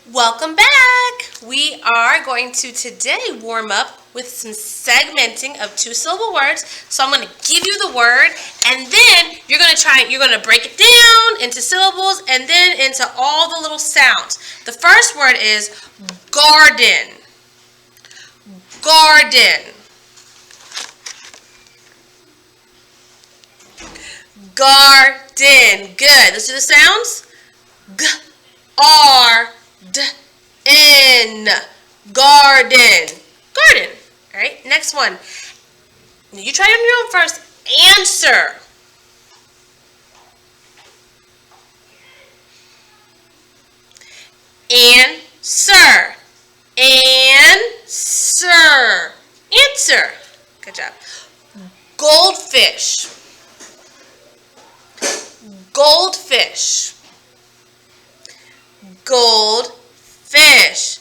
Welcome back! We are going to today warm up with some segmenting of two-syllable words. So I'm going to give you the word and then you're going to break it down into syllables and then into all the little sounds. The first word is garden. Garden. Garden. Good. Let's do the sounds. G-R-D-N. Garden. Garden. All right, next one. You try it on your own first. Answer. Answer. Answer. Answer. Good job. Goldfish. Goldfish. Goldfish.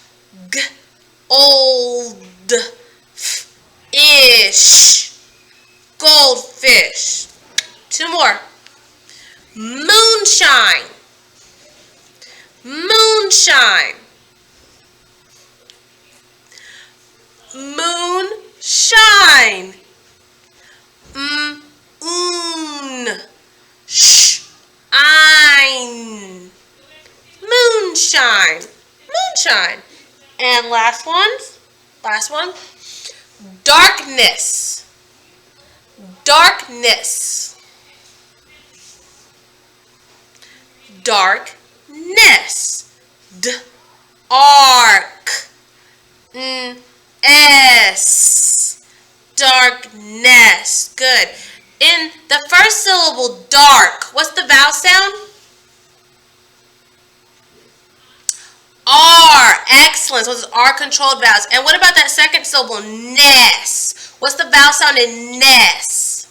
Old fish. Goldfish. Two more. Moonshine. Moonshine. Moonshine. Shine. Moonshine. Moonshine. And last one. Darkness. Darkness. Darkness. S. Darkness. Good. In the first syllable, dark, what's the vowel sound? R. Excellent. So those are controlled vowels. And what about that second syllable, ness? What's the vowel sound in ness?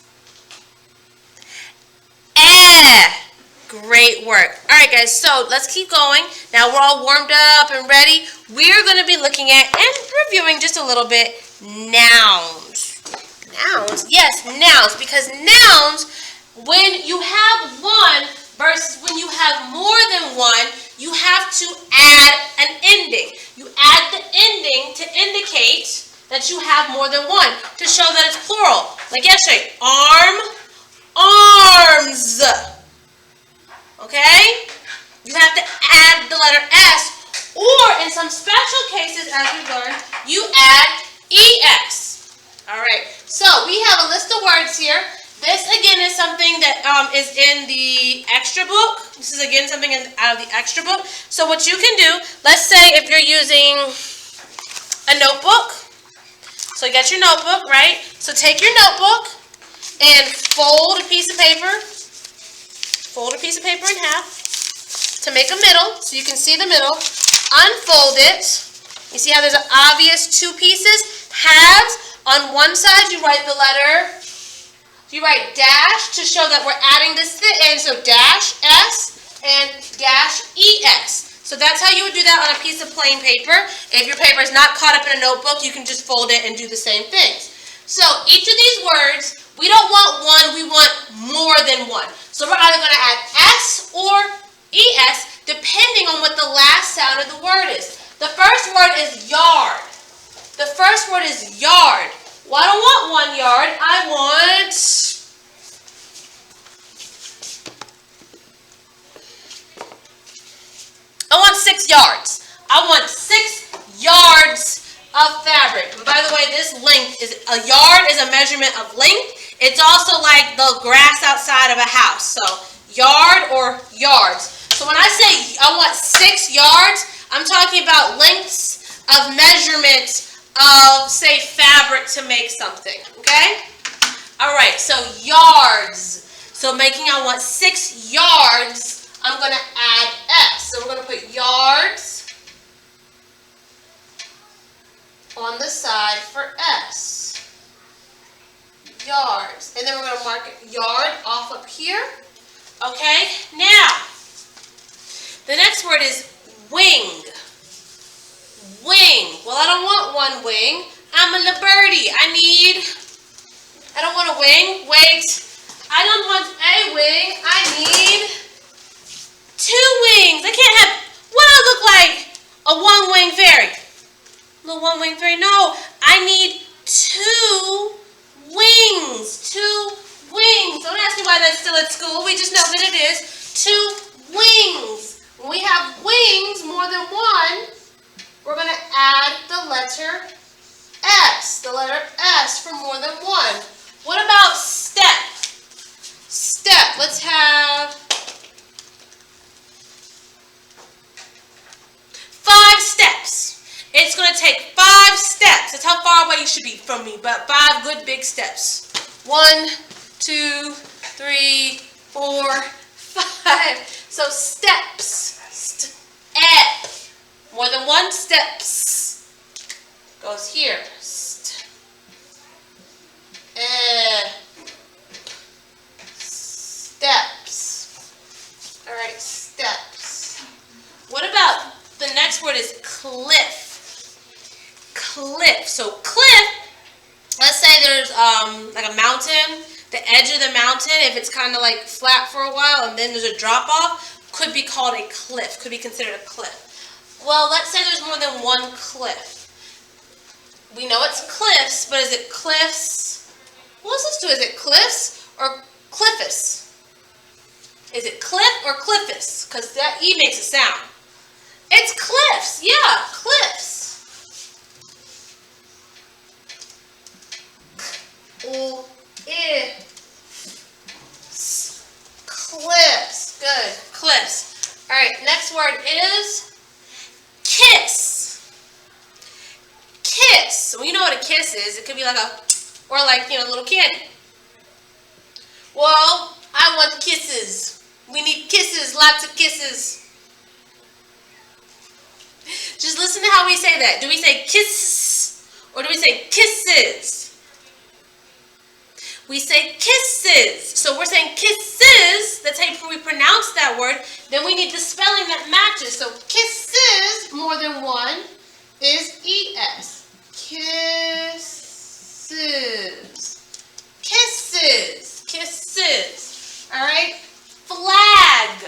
Eh. Great work. All right, guys, so let's keep going. Now we're all warmed up and ready. We're going to be looking at and reviewing just a little bit nouns. Nouns? Yes, nouns, because nouns, when you have one versus when you have more than one, you have to add an ending. You add the ending to indicate that you have more than one, to show that it's plural. Like yesterday, arm, arms. Okay? You have to add the letter S, or in some special cases, as we learned, you add ES. All right, so we have a list of words here. This, again, is something that is in the extra book. This is, again, something out of the extra book. So what you can do, let's say if you're using a notebook. So you got your notebook, right? So take your notebook and fold a piece of paper. Fold a piece of paper in half to make a middle, so you can see the middle. Unfold it. You see how there's an obvious two pieces? Halves. On one side, you write the letter, you write dash to show that we're adding this to the end, so dash S and dash ES. So that's how you would do that on a piece of plain paper. If your paper is not caught up in a notebook, you can just fold it and do the same things. So each of these words, we don't want one, we want more than one. So we're either going to add S or ES depending on what the last sound of the word is. The first word is yard. The first word is yard. Well, I don't want 1 yard. I want 6 yards. I want 6 yards of fabric. And by the way, this length is a yard is a measurement of length. It's also like the grass outside of a house. So yard or yards. So when I say I want 6 yards, I'm talking about lengths of measurement of, say, fabric to make something. Okay? All right, so yards. So I want 6 yards, I'm going to add S. So we're going to put yards on the side for S. Yards. And then we're going to mark yard off up here. Okay? Now, the next word is wing. Wing. Well, I don't want 1 wing. I'm a birdie. I don't want a wing. Wait. I don't want a wing. I need 2 wings. I can't have, what do I look like one wing fairy. No, I need 2 wings. 2 wings. Don't ask me why that's still at school. We just know that it is 2 wings. When we have wings, more than one, we're going to add the letter S. The letter S for more than one. What about step? Step. Let's have 5 steps. It's going to take 5 steps. That's how far away you should be from me, but 5 good big steps. 1, 2, 3, 4, 5. So steps. Step. More than one steps. Goes here. Steps. All right, steps. What about the next word is cliff. Cliff. So cliff, let's say there's like a mountain, the edge of the mountain, if it's kind of like flat for a while and then there's a drop off, could be called a cliff, could be considered a cliff. Well, let's say there's more than one cliff. We know it's cliffs, but is it cliffs? Well, let's do, is it cliffs or cliffus? Is it cliff or cliffus? Because that E makes a sound. It's cliffs, yeah, cliffs. Cliffs, good, cliffs. All right, next word is kiss. Kiss. Well, you know what a kiss is. It could be like a, or like, you know, a little kid. Well, I want kisses. We need kisses, lots of kisses. Just listen to how we say that. Do we say kisses or do we say kisses? We say kisses. So we're saying kisses. That's how we pronounce that word. Then we need the spelling that matches. So kisses, more than one, is ES. Kisses. Kisses. Kisses. All right? Flag.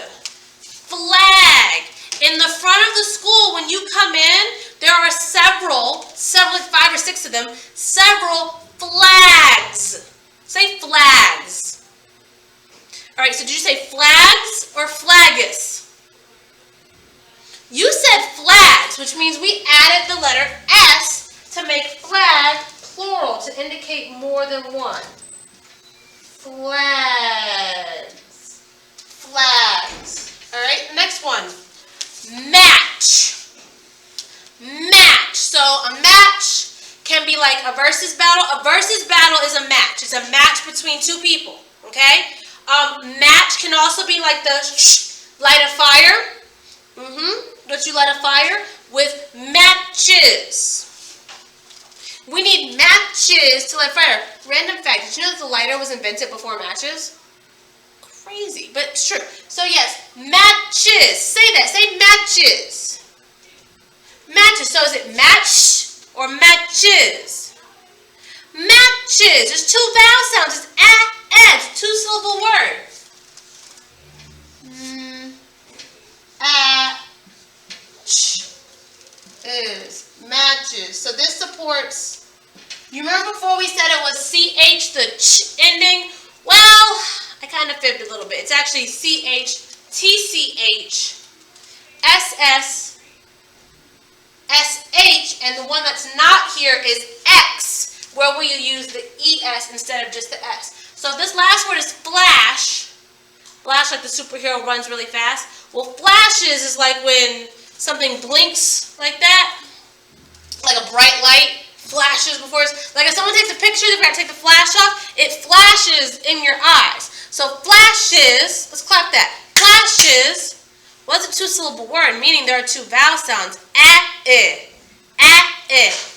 Flag. In the front of the school, when you come in, there are several, like 5 or 6 of them, several flags. Say flags. All right, so did you say flags or flagus? You said flags, which means we added the letter S to make flag plural, to indicate more than one. Flags. Flags. All right, next one. Match. Match. So a match can be like a versus battle. A versus battle is a match. It's a match between 2 people. Okay? Match can also be like the light a fire. Don't you light a fire? With matches. We need matches to light fire. Random fact. Did you know that the lighter was invented before matches? Crazy, but it's true. So yes, matches. Say that. Say matches. Matches. So is it match or matches? Matches. There's 2 vowel sounds. It's it's 2-syllable word. Is matches. So this supports. You remember before we said it was CH, the ch ending? Well, I kind of fibbed a little bit. It's actually CH, TCH, SS, SH, and the one that's not here is X, where we use the ES instead of just the S. So this last word is flash. Flash, like the superhero runs really fast. Well, flashes is like when something blinks like that, like a bright light flashes before it's, like if someone takes a picture, they're going to take the flash off, it flashes in your eyes. So flashes, let's clap that. Flashes was a 2-syllable word, meaning there are 2 vowel sounds.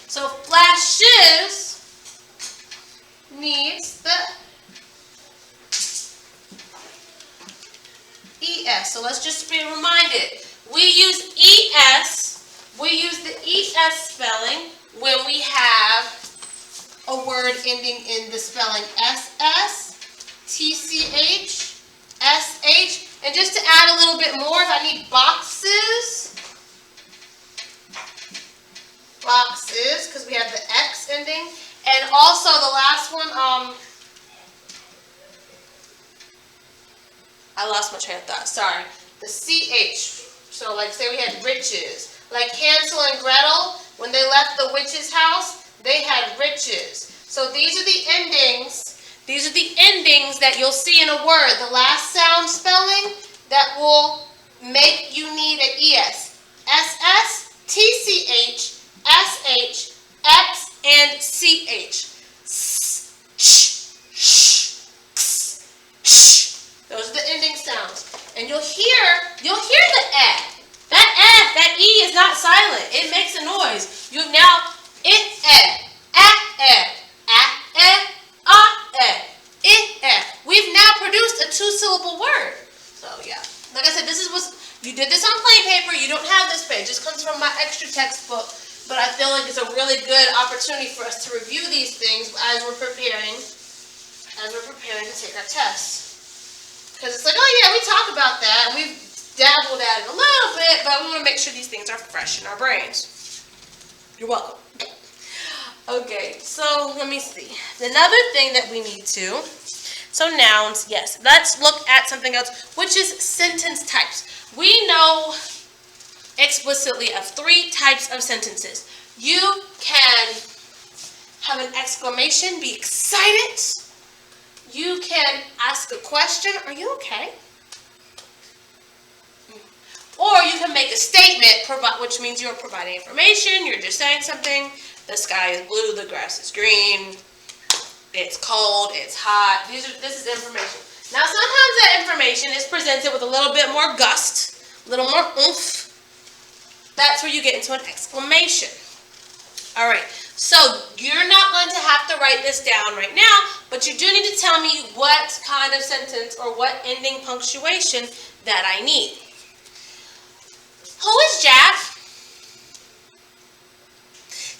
So flashes needs the ES. So let's just be reminded. We use ES. We use the ES spelling when we have a word ending in the spelling SS, TCH, SH. And just to add a little bit more, if I need boxes, also the last one, I lost my train of thought, sorry. The CH. So like say we had riches. Like Hansel and Gretel, when they left the witch's house, they had riches. So these are the endings. These are the endings that you'll see in a word. The last sound spelling that will make you need an ES. SS, TCH, SH, X, and CH. S, sh, sh, x, sh. Those are the ending sounds. And you'll hear the E. That E is not silent. It makes a noise. You've now We've now produced a two-syllable word. So yeah. Like I said, you did this on plain paper. You don't have this page. This comes from my extra textbook. But I feel like it's a really good opportunity for us to review these things as we're preparing to take our tests. Because it's like, oh yeah, we talk about that, and we've dabbled at it a little bit, but we want to make sure these things are fresh in our brains. You're welcome. Okay, so let me see. Another thing that we need to, so nouns, yes. Let's look at something else, which is sentence types. We know explicitly of 3 types of sentences. You can have an exclamation, be excited. You can ask a question, are you okay? Or you can make a statement, which means you're providing information, you're just saying something. The sky is blue, the grass is green, it's cold, it's hot. This is information. Now sometimes that information is presented with a little bit more gust, a little more oomph. That's where you get into an exclamation. All right, so you're not going to have to write this down right now, but you do need to tell me what kind of sentence or what ending punctuation that I need. Who is Jack?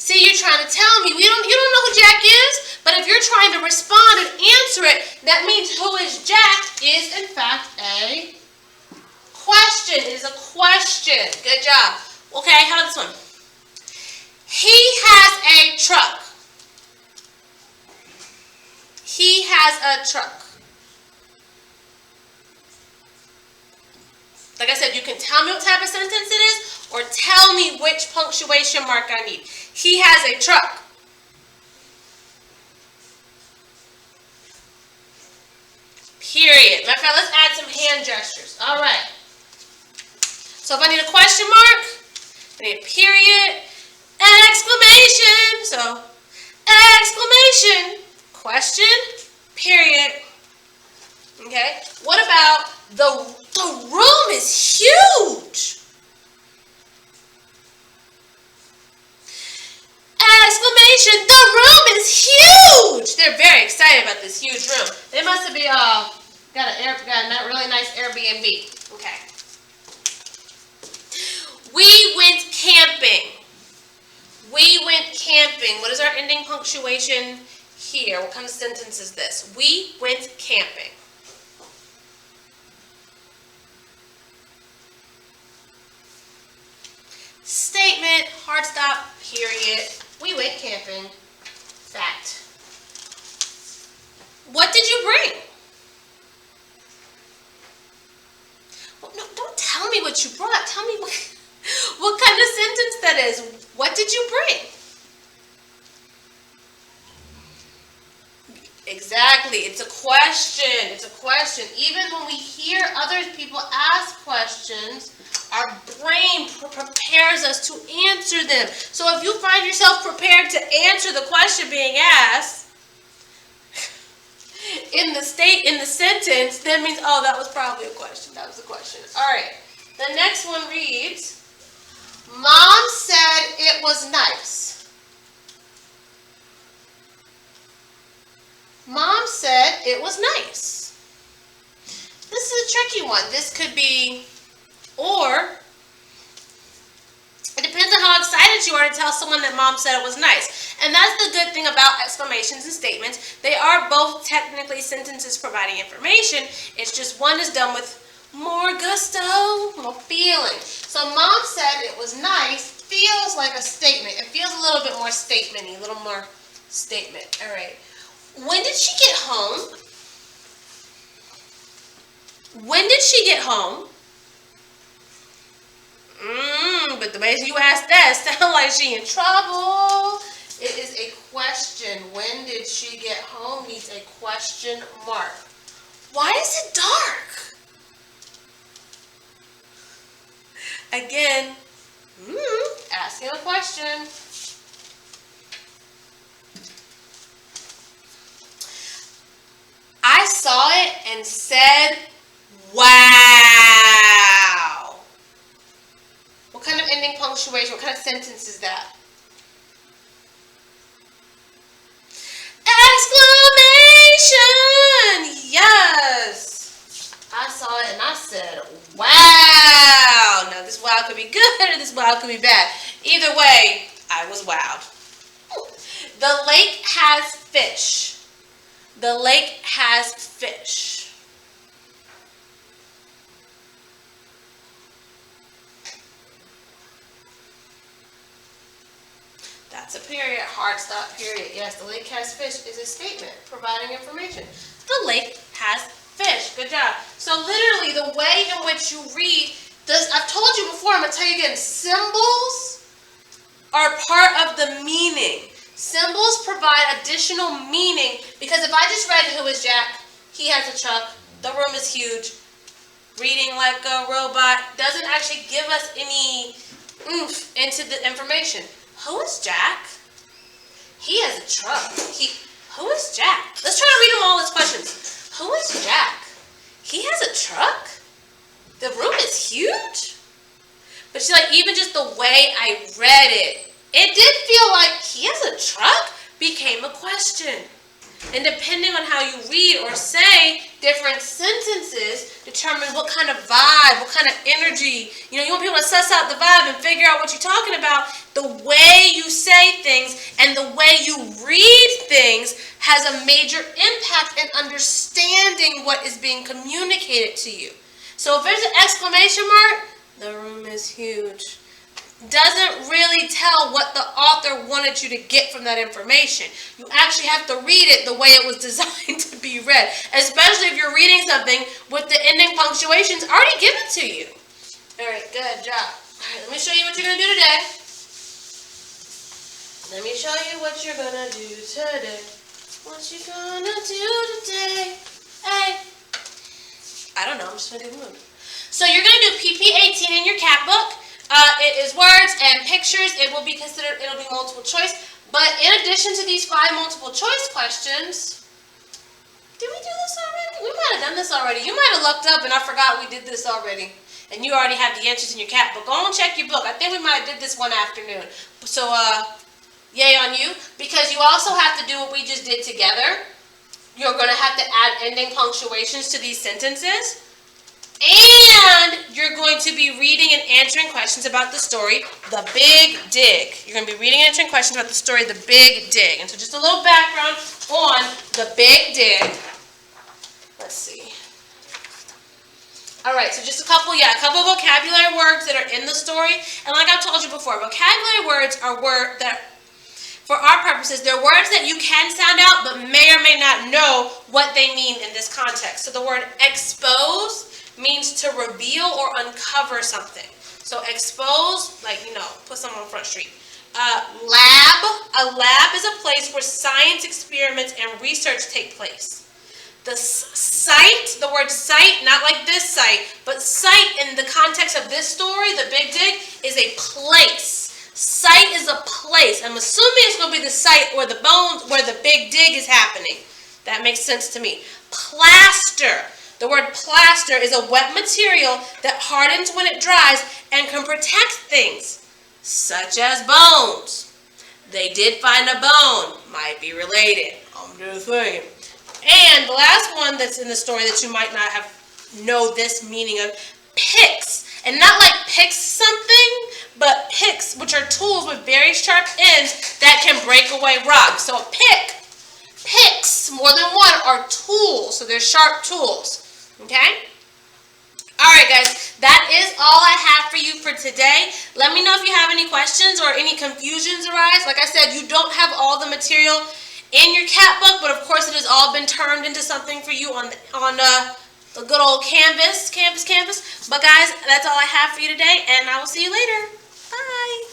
See, you're trying to tell me. You don't know who Jack is, but if you're trying to respond and answer it, that means who is Jack is in fact a question. It is a question. Good job. Okay, how about this one? He has a truck. He has a truck. Like I said, you can tell me what type of sentence it is, or tell me which punctuation mark I need. He has a truck. Period. Matter of fact, let's add some hand gestures. All right. So if I need a question mark, I need a period, exclamation. So, exclamation, question, period. Okay. What about the room is huge. Exclamation, the room is huge. They're very excited about this huge room. They must have got a really nice Airbnb. Okay. We went camping. We went camping. What is our ending punctuation here? What kind of sentence is this? We went camping. Statement, hard stop, period. We went camping. Fact. What did you bring? Well, no, don't tell me what you brought. Tell me what kind of sentence that is. What did you bring? Exactly. It's a question. It's a question. Even when we hear other people ask questions, our brain prepares us to answer them. So if you find yourself prepared to answer the question being asked in the sentence, that means, oh, that was probably a question. That was a question. All right. The next one reads, Mom said it was nice. Mom said it was nice. This is a tricky one. This could be or. It depends on how excited you are to tell someone that Mom said it was nice. And that's the good thing about exclamations and statements. They are both technically sentences providing information. It's just one is done with more gusto, more feeling. So Mom said it was nice feels like a statement. It feels a little bit more statement-y, a little more statement. All right. When did she get home? When did she get home? But the way you asked that sounds like she in trouble. It is a question. When did she get home needs a question mark. Why is it dark? Again, asking a question. I saw it and said, wow. What kind of ending punctuation? What kind of sentence is that? Exclamation! Yes! I saw it and I said, wow! Now this wow could be good or this wow could be bad. Either way, I was wowed. The lake has fish. The lake has fish. That's a period, hard stop period. Yes, the lake has fish is a statement providing information. The lake has fish. Good job. So literally the way in which you read, I've told you before, I'm going to tell you again, symbols are part of the meaning. Symbols provide additional meaning because if I just read who is Jack, he has a truck, the room is huge, reading like a robot doesn't actually give us any oomph into the information. Who is Jack? He has a truck. Who is Jack? Let's try to read them all as questions. Who is Jack? He has a truck? The room is huge? But she's like, even just the way I read it, it did feel like he has a truck became a question. And depending on how you read or say different sentences, determine what kind of vibe, what kind of energy. You want people to suss out the vibe and figure out what you're talking about. The way you say things and the way you read things has a major impact in understanding what is being communicated to you. So if there's an exclamation mark, the room is huge. Doesn't really tell what the author wanted you to get from that information. You actually have to read it the way it was designed to be read, especially if you're reading something with the ending punctuations already given to you. All right, good job. All right, let me show you what you're going to do today. Let me show you what you're going to do today. What you going to do today? Hey. I don't know, I'm just going to do the movie. So you're going to do PP18 in your cat book. It is words and pictures. It will be considered, it'll be multiple choice. But in addition to these 5 multiple choice questions, did we do this already? We might have done this already. You might have looked up and I forgot we did this already. And you already have the answers in your cat book. Go and check your book. I think we might have did this one afternoon. So, yay on you. Because you also have to do what we just did together. You're going to have to add ending punctuations to these sentences. And you're going to be reading and answering questions about the story, The Big Dig. You're going to be reading and answering questions about the story, The Big Dig. And so just a little background on The Big Dig. Let's see. All right, so just a couple vocabulary words that are in the story. And like I've told you before, vocabulary words are words that, for our purposes, they're words that you can sound out but may or may not know what they mean in this context. So the word expose means to reveal or uncover something. So expose, put someone on Front Street. Lab. A lab is a place where science experiments and research take place. The site, the word site, not like this site, but site in the context of this story, The Big Dig, is a place. Site is a place. I'm assuming it's going to be the site where the bones, where the big dig is happening. That makes sense to me. Plaster. The word plaster is a wet material that hardens when it dries and can protect things, such as bones. They did find a bone. Might be related. I'm just saying. And the last one that's in the story that you might not have know this meaning of, picks. And not like picks something, but picks, which are tools with very sharp ends that can break away rocks. So a picks, more than one, are tools. So they're sharp tools. Okay? Alright guys, that is all I have for you for today. Let me know if you have any questions or any confusions arise. Like I said, you don't have all the material in your cat book, but of course it has all been turned into something for you on the good old Canvas. But guys, that's all I have for you today, and I will see you later. Bye.